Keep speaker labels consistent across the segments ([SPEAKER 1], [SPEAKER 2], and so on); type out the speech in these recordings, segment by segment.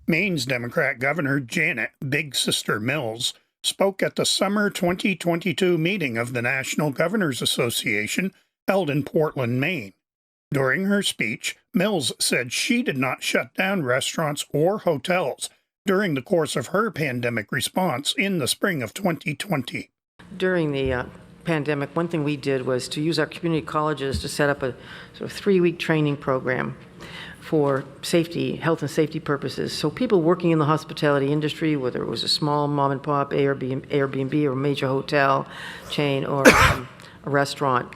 [SPEAKER 1] Maine's Democrat Governor Janet Big Sister Mills spoke at the summer 2022 meeting of the National Governors Association held in Portland, Maine. During her speech, Mills said she did not shut down restaurants or hotels during the course of her pandemic response in the spring of 2020.
[SPEAKER 2] During the pandemic, one thing we did was to use our community colleges to set up a sort of 3-week training program for safety, health and safety purposes. So people working in the hospitality industry, whether it was a small mom and pop Airbnb or a major hotel chain or a restaurant,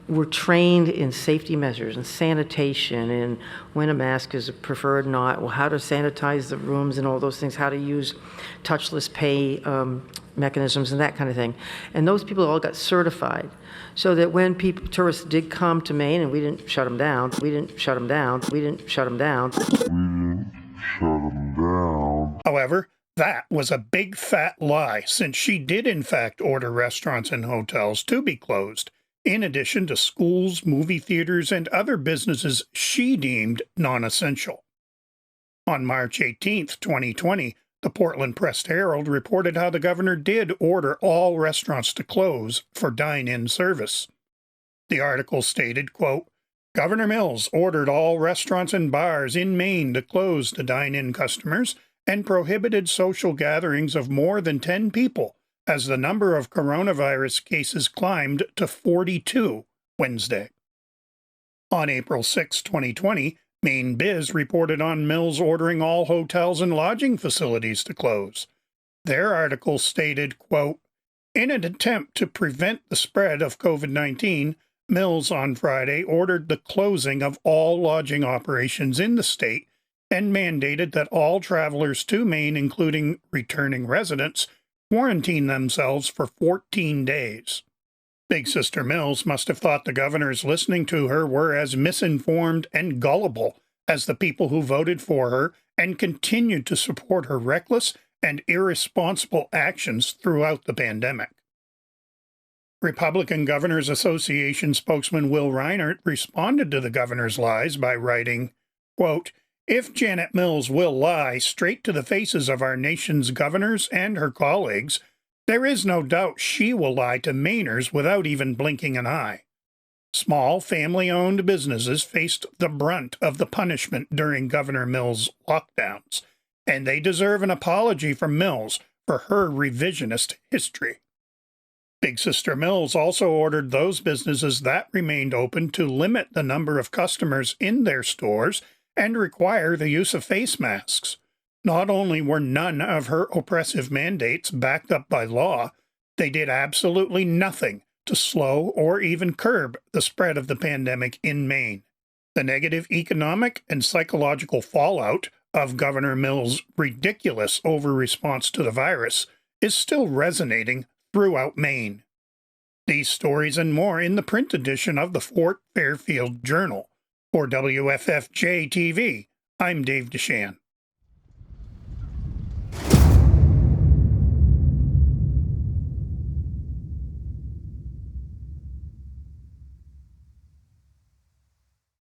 [SPEAKER 2] were trained in safety measures and sanitation and when a mask is preferred or not, well, how to sanitize the rooms and all those things, how to use touchless pay mechanisms and that kind of thing. And those people all got certified so that when tourists did come to Maine, and we didn't shut them down,
[SPEAKER 1] However, that was a big fat lie, since she did in fact order restaurants and hotels to be closed, in addition to schools, movie theaters, and other businesses she deemed non-essential. On March 18, 2020, the Portland Press-Herald reported how the governor did order all restaurants to close for dine-in service. The article stated, quote, "Governor Mills ordered all restaurants and bars in Maine to close to dine-in customers and prohibited social gatherings of more than 10 people as the number of coronavirus cases climbed to 42 Wednesday." On April 6, 2020, Maine Biz reported on Mills ordering all hotels and lodging facilities to close. Their article stated, quote, "In an attempt to prevent the spread of COVID-19, Mills on Friday ordered the closing of all lodging operations in the state and mandated that all travelers to Maine, including returning residents, quarantine themselves for 14 days. Big Sister Mills must have thought the governors listening to her were as misinformed and gullible as the people who voted for her and continued to support her reckless and irresponsible actions throughout the pandemic. Republican Governors Association spokesman Will Reinert responded to the governor's lies by writing, quote, "If Janet Mills will lie straight to the faces of our nation's governors and her colleagues, there is no doubt she will lie to Mainers without even blinking an eye. Small, family-owned businesses faced the brunt of the punishment during Governor Mills' lockdowns, and they deserve an apology from Mills for her revisionist history." Big Sister Mills also ordered those businesses that remained open to limit the number of customers in their stores and require the use of face masks. Not only were none of her oppressive mandates backed up by law, they did absolutely nothing to slow or even curb the spread of the pandemic in Maine. The negative economic and psychological fallout of Governor Mills' ridiculous over-response to the virus is still resonating throughout Maine. These stories and more in the print edition of the Fort Fairfield Journal. For WFFJ-TV, I'm Dave DeShan.